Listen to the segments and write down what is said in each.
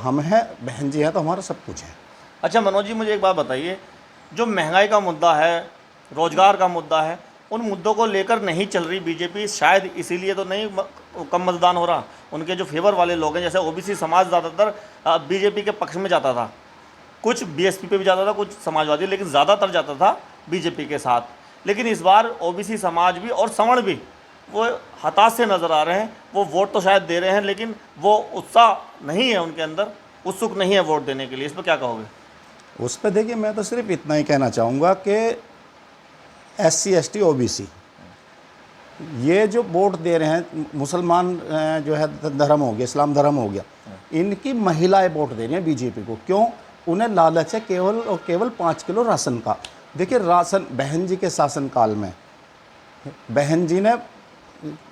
हम हैं, बहन जी हैं तो हमारा सब कुछ है। अच्छा मनोज जी, मुझे एक बात बताइए, जो महंगाई का मुद्दा है, रोजगार का मुद्दा है, उन मुद्दों को लेकर नहीं चल रही बीजेपी, शायद इसीलिए तो नहीं कम मतदान हो रहा। उनके जो फेवर वाले लोग हैं, जैसे ओबीसी समाज ज़्यादातर बीजेपी के पक्ष में जाता था, कुछ बीएसपी पे भी जाता था, कुछ समाजवादी, लेकिन ज़्यादातर जाता था बीजेपी के साथ। लेकिन इस बार ओबीसी समाज भी और सवर्ण भी वो हताश से नज़र आ रहे हैं। वो वोट तो शायद दे रहे हैं, लेकिन वो उत्साह नहीं है उनके अंदर, उत्सुक नहीं है वोट देने के लिए। इस पर क्या कहोगे? उस पर देखिए, मैं तो सिर्फ इतना ही कहना चाहूँगा कि SC ST OBC ये जो वोट दे रहे हैं, मुसलमान जो है धर्म हो गया, इस्लाम धर्म हो गया, इनकी महिलाएं वोट दे रही हैं बीजेपी को। क्यों? उन्हें लालच है केवल और केवल 5 किलो राशन का। देखिए, राशन बहन जी के शासनकाल में बहन जी ने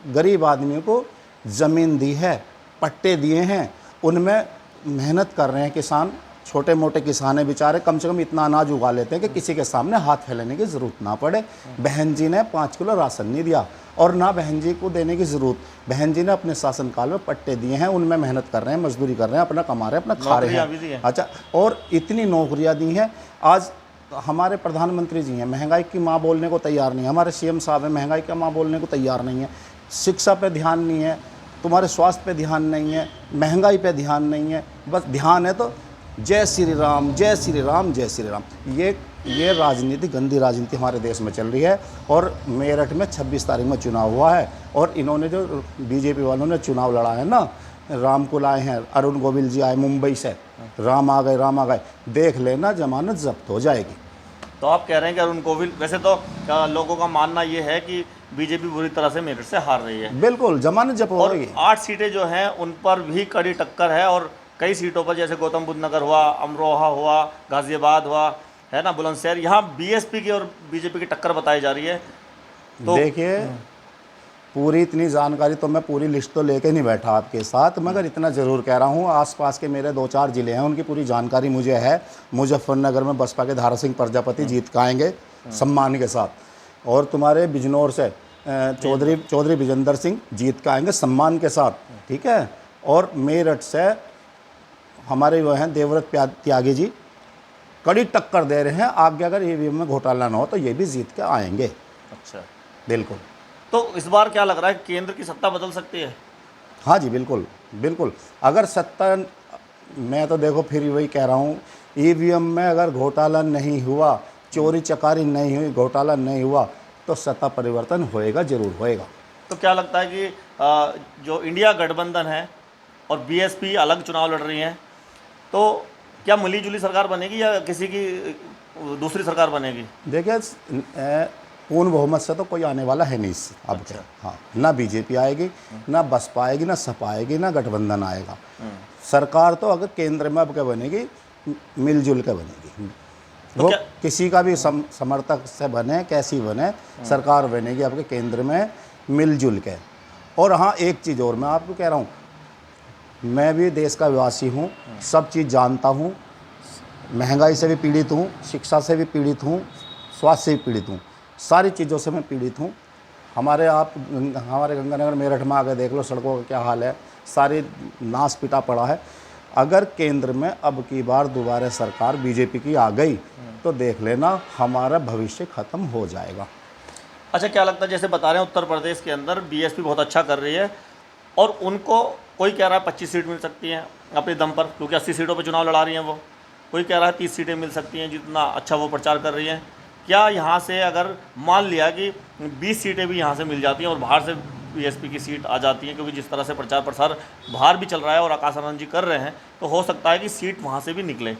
गरीब आदमियों को ज़मीन दी है, पट्टे दिए हैं, उनमें मेहनत कर रहे हैं किसान, छोटे मोटे किसान हैं बेचारे, कम से कम इतना अनाज उगा लेते हैं कि किसी के सामने हाथ फैलाने की ज़रूरत ना पड़े। बहन जी ने 5 किलो राशन नहीं दिया, और ना बहन जी को देने की ज़रूरत। बहन जी ने अपने शासनकाल में पट्टे दिए हैं, उनमें मेहनत कर रहे हैं, मजदूरी कर रहे हैं, अपना कमा रहे हैं, अपना खा रहे हैं। अच्छा, और इतनी नौकरियाँ दी हैं। आज हमारे प्रधानमंत्री जी हैं, महंगाई की माँ बोलने को तैयार नहीं है। हमारे CM साहब हैं, महंगाई की माँ बोलने को तैयार नहीं है। शिक्षा पे ध्यान नहीं है, तुम्हारे स्वास्थ्य पे ध्यान नहीं है, महंगाई पे ध्यान नहीं है, बस ध्यान है तो जय श्री राम, जय श्री राम, जय श्री राम। ये राजनीति, गंदी राजनीति हमारे देश में चल रही है। और मेरठ में 26 तारीख में चुनाव हुआ है, और इन्होंने जो बीजेपी वालों ने चुनाव लड़ा है ना, राम को लाए हैं, अरुण गोविल जी आए मुंबई से, राम आ गए, राम आ गए, देख लेना जमानत जब्त हो जाएगी। तो आप कह रहे हैं कि अरुण गोविल, वैसे तो लोगों का मानना ये है कि बीजेपी बुरी तरह से मेरठ से हार रही है। बिल्कुल, जमानत जब्त हो गई। 8 सीटें जो हैं उन पर भी कड़ी टक्कर है, और कई सीटों पर जैसे गौतम बुद्ध नगर हुआ, अमरोहा हुआ, गाजियाबाद हुआ, है ना, बुलंदशहर, यहाँ बीएसपी की और बीजेपी की टक्कर बताई जा रही है। तो देखिए, पूरी इतनी जानकारी तो मैं पूरी लिस्ट तो लेके नहीं बैठा आपके साथ, मगर इतना ज़रूर कह रहा हूँ, आसपास के मेरे 2-4 ज़िले हैं, उनकी पूरी जानकारी मुझे है। मुजफ्फरनगर में बसपा के धारा सिंह प्रजापति जीत के आएंगे सम्मान के साथ, और तुम्हारे बिजनौर से चौधरी विजेंद्र सिंह जीत के आएंगे सम्मान के साथ, ठीक है। और मेरठ से हमारे वो हैं देवव्रत त्यागी जी कड़ी टक्कर दे रहे हैं। आगे अगर EVM में घोटाला ना हो तो ये भी जीत के आएंगे। अच्छा, बिल्कुल। तो इस बार क्या लग रहा है, केंद्र की सत्ता बदल सकती है? हाँ जी, बिल्कुल बिल्कुल। अगर सत्ता, मैं तो देखो फिर वही कह रहा हूँ, EVM में अगर घोटाला नहीं हुआ, चोरी चकारी नहीं हुई, घोटाला नहीं हुआ, तो सत्ता परिवर्तन होएगा, जरूर होएगा। तो क्या लगता है कि जो इंडिया गठबंधन है और बीएसपी अलग चुनाव लड़ रही हैं, तो क्या मिली जुली सरकार बनेगी या किसी की दूसरी सरकार बनेगी? देखिए, पूर्ण बहुमत से तो कोई आने वाला है नहीं अब। अच्छा। हाँ, ना बीजेपी आएगी, ना बसपा आएगी, ना सपा आएगी, ना गठबंधन आएगा। सरकार तो अगर केंद्र में अब क्या बनेगी, मिलजुल के बनेगी। तो वो किसी का भी समर्थक से बने, कैसी बने, सरकार बनेगी आपके केंद्र में मिलजुल के। और हाँ, एक चीज़ और मैं आपको कह रहा हूँ, मैं भी देश का वासी हूँ, सब चीज़ जानता हूँ, महंगाई से भी पीड़ित हूँ, शिक्षा से भी पीड़ित हूँ, स्वास्थ्य से भी पीड़ित हूँ, सारी चीज़ों से मैं पीड़ित हूँ। हमारे गंगानगर मेरठ में आके देख लो, सड़कों का क्या हाल है, सारी नाश पिटा पड़ा है। अगर केंद्र में अब की बार दोबारा सरकार बीजेपी की आ गई तो देख लेना हमारा भविष्य खत्म हो जाएगा। अच्छा, क्या लगता है, जैसे बता रहे हैं उत्तर प्रदेश के अंदर बीएसपी बहुत अच्छा कर रही है, और उनको कोई कह रहा है 25 सीट मिल सकती हैं अपने दम पर, क्योंकि 80 सीटों पर चुनाव लड़ा रही हैं वो। कोई कह रहा है 30 सीटें मिल सकती हैं, जितना अच्छा वो प्रचार कर रही हैं। क्या यहाँ से अगर मान लिया कि 20 सीटें भी यहाँ से मिल जाती हैं और बाहर से बीएसपी की सीट आ जाती है, क्योंकि जिस तरह से प्रचार प्रसार बाहर भी चल रहा है और आकाश आनंद जी कर रहे हैं, तो हो सकता है कि सीट वहाँ से भी निकले।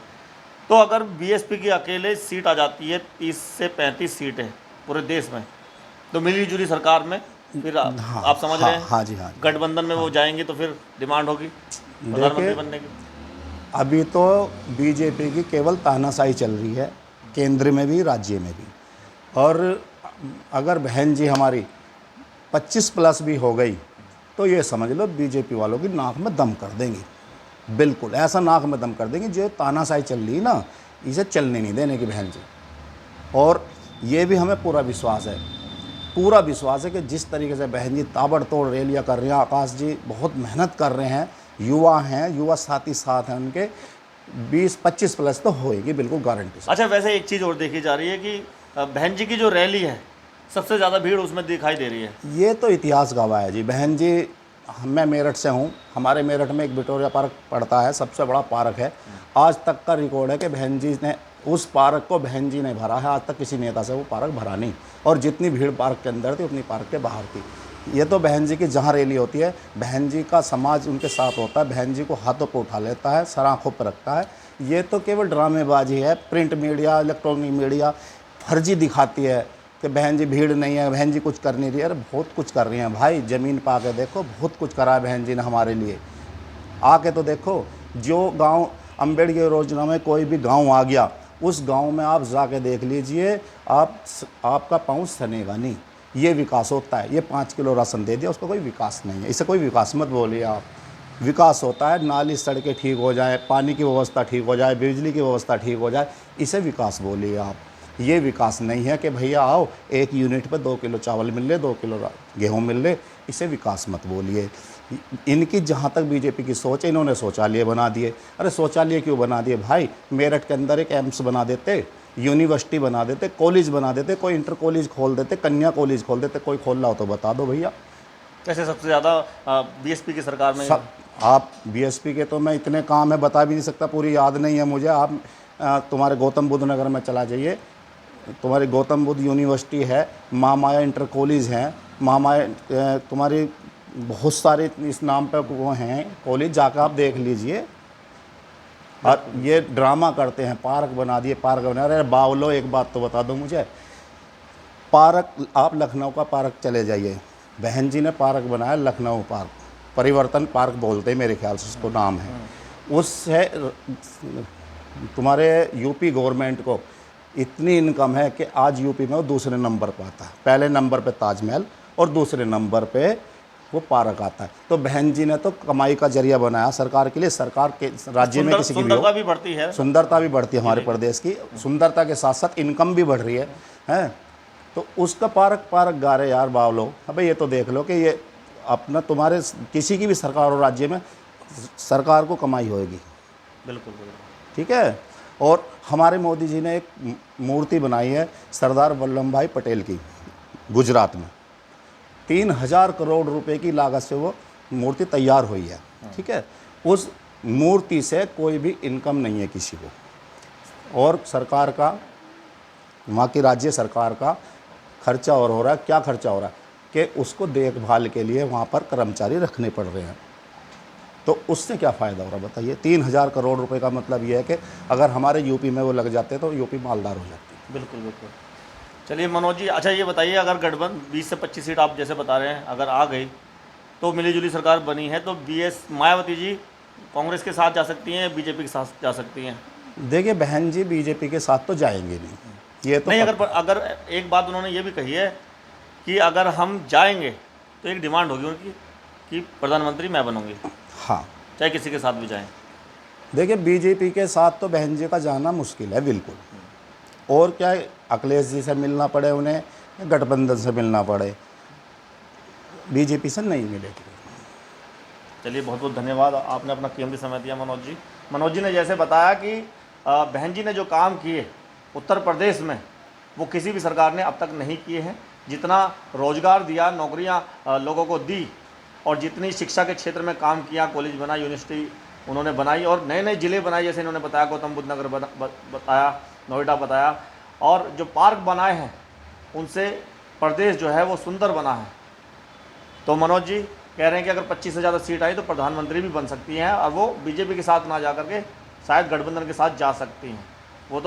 तो अगर बीएसपी की अकेले सीट आ जाती है 30 से 35 सीटें पूरे देश में, तो मिली जुली सरकार में फिर आप समझ रहे हैं। हाँ जी, हाँ। गठबंधन में वो जाएंगे तो फिर डिमांड होगी प्रधानमंत्री बनने की। अभी तो बीजेपी की केवल तानाशाही चल रही है, केंद्र में भी, राज्य में भी। और अगर बहन जी हमारी 25+ भी हो गई तो ये समझ लो बीजेपी वालों की नाक में दम कर देंगी। बिल्कुल ऐसा नाक में दम कर देंगी, जो तानाशाही चल रही ना, इसे चलने नहीं देने की बहन जी। और ये भी हमें पूरा विश्वास है कि जिस तरीके से बहन जी ताबड़तोड़ रैलियाँ कर रही हैं, आकाश जी बहुत मेहनत कर रहे हैं, युवा हैं, युवा साथी साथ हैं उनके, 20-25 प्लस तो होएगी बिल्कुल गारंटी से। अच्छा, वैसे एक चीज़ और देखी जा रही है कि बहन जी की जो रैली है सबसे ज़्यादा भीड़ उसमें दिखाई दे रही है। ये तो इतिहास गवाह है जी। बहन जी, मैं मेरठ से हूँ, हमारे मेरठ में एक विक्टोरिया पार्क पड़ता है, सबसे बड़ा पार्क है। आज तक का रिकॉर्ड है कि बहन जी ने उस पार्क को बहन जी ने भरा है, आज तक किसी नेता से वो पार्क भरा नहीं। और जितनी भीड़ पार्क के अंदर थी उतनी पार्क के बाहर थी। ये तो बहन जी की जहाँ रैली होती है, बहन जी का समाज उनके साथ होता है, बहन जी को हाथों पर उठा लेता है, सर आँखों पर रखता है। ये तो केवल ड्रामेबाजी है। प्रिंट मीडिया, इलेक्ट्रॉनिक मीडिया फर्जी दिखाती है कि बहन जी भीड़ नहीं है, बहन जी कुछ कर नहीं रही है। अरे बहुत कुछ कर रही हैं भाई, ज़मीन पा के देखो, बहुत कुछ करा है बहन जी ने हमारे लिए। आके तो देखो, जो गांव अम्बेडकर योजना में कोई भी गांव आ गया, उस गांव में आप जाके देख लीजिए, आपका पाँव सनेगा नहीं। ये विकास होता है। ये 5 किलो राशन दे दिया, उसका कोई विकास नहीं है। इसे कोई विकास मत बोलिए आप। विकास होता है नाली सड़कें ठीक हो जाए, पानी की व्यवस्था ठीक हो जाए, बिजली की व्यवस्था ठीक हो जाए, इसे विकास बोलिए आप। ये विकास नहीं है कि भैया आओ 1 यूनिट पे 2 किलो चावल मिल ले, 2 किलो गेहूँ मिल ले, इसे विकास मत बोलिए। इनकी जहाँ तक बीजेपी की सोच है, इन्होंने शौचालय बना दिए। अरे शौचालय क्यों बना दिए भाई? मेरठ के अंदर एक एम्स बना देते, यूनिवर्सिटी बना देते, कॉलेज बना देते, कोई इंटर कॉलेज खोल देते, कन्या कॉलेज खोल देते। कोई खोल रहा हो तो बता दो भैया। कैसे सबसे ज़्यादा बीएसपी की सरकार में सब आप बीएसपी के तो मैं इतने काम है बता भी नहीं सकता, पूरी याद नहीं है मुझे। आप तुम्हारे गौतम बुद्ध नगर में चला जाइए, तुम्हारी गौतम बुद्ध यूनिवर्सिटी है, महामाया इंटर कॉलेज है, महामाया तुम्हारी बहुत सारे इस नाम पे वो हैं कॉलेज, जाकर आप देख लीजिए। और ये ड्रामा करते हैं, पार्क बना दिए, पार्क बना रहे। बावलो, एक बात तो बता दो मुझे, पार्क आप लखनऊ का पार्क चले जाइए, बहन जी ने पार्क बनाया लखनऊ पार्क, परिवर्तन पार्क बोलते हैं मेरे ख्याल से उसको नाम है। उससे तुम्हारे यूपी गवर्नमेंट को इतनी इनकम है कि आज यूपी में वो दूसरे नंबर पर आता है। पहले नंबर पे ताजमहल और दूसरे नंबर पे वो पार्क आता है। तो बहन जी ने तो कमाई का जरिया बनाया सरकार के लिए। सरकार के राज्य में किसी की भी हो, सुंदरता भी बढ़ती है, सुंदरता भी बढ़ती है हमारे प्रदेश की, सुंदरता के साथ साथ इनकम भी बढ़ रही है, हैं। तो उसका पार्क गा रहे यार बावलो। अबे ये तो देख लो कि ये अपना तुम्हारे किसी की भी सरकार और राज्य में सरकार को कमाई होएगी। बिल्कुल। ठीक है। और हमारे मोदी जी ने एक मूर्ति बनाई है सरदार वल्लभ भाई पटेल की, गुजरात में 3000 करोड़ रुपए की लागत से वो मूर्ति तैयार हुई है। ठीक है। उस मूर्ति से कोई भी इनकम नहीं है किसी को। और सरकार का, वहाँ की राज्य सरकार का खर्चा और हो रहा है। क्या खर्चा हो रहा है कि उसको देखभाल के लिए वहाँ पर कर्मचारी रखने पड़ रहे हैं। तो उससे क्या फ़ायदा हो रहा है बताइए? 3000 करोड़ रुपए का मतलब ये है कि अगर हमारे यूपी में वो लग जाते तो यूपी मालदार हो जाती। बिल्कुल। चलिए मनोज जी, अच्छा ये बताइए, अगर गठबंधन 20 से 25 सीट आप जैसे बता रहे हैं अगर आ गई तो मिलीजुली सरकार बनी है, तो मायावती जी कांग्रेस के साथ जा सकती हैं या बीजेपी के साथ जा सकती हैं? देखिए, बहन जी बीजेपी के साथ तो जाएंगे नहीं, ये तो नहीं। अगर एक बात उन्होंने ये भी कही है कि अगर हम जाएंगे तो एक डिमांड होगी उनकी कि प्रधानमंत्री मैं बनूंगी। हाँ, चाहे किसी के साथ भी जाएं। देखिए, बीजेपी के साथ तो बहन जी का जाना मुश्किल है बिल्कुल। और क्या है, अखिलेश जी से मिलना पड़े उन्हें, गठबंधन से मिलना पड़े, बीजेपी से नहीं मिलेगी। चलिए, बहुत बहुत धन्यवाद, आपने अपना कीमती समय दिया मनोज जी। मनोज जी ने जैसे बताया कि बहन जी ने जो काम किए उत्तर प्रदेश में वो किसी भी सरकार ने अब तक नहीं किए हैं। जितना रोजगार दिया, नौकरियां लोगों को दी, और जितनी शिक्षा के क्षेत्र में काम किया, कॉलेज बना, यूनिवर्सिटी उन्होंने बनाई, और नए नए ज़िले बनाए, जैसे इन्होंने बताया गौतम बुद्ध नगर बताया, नोएडा बताया, और जो पार्क बनाए हैं उनसे प्रदेश जो है वो सुंदर बना है। तो मनोज जी कह रहे हैं कि अगर 25 से ज़्यादा सीट आई तो प्रधानमंत्री भी बन सकती हैं, और वो बीजेपी के साथ ना जा करके शायद गठबंधन के साथ जा सकती हैं।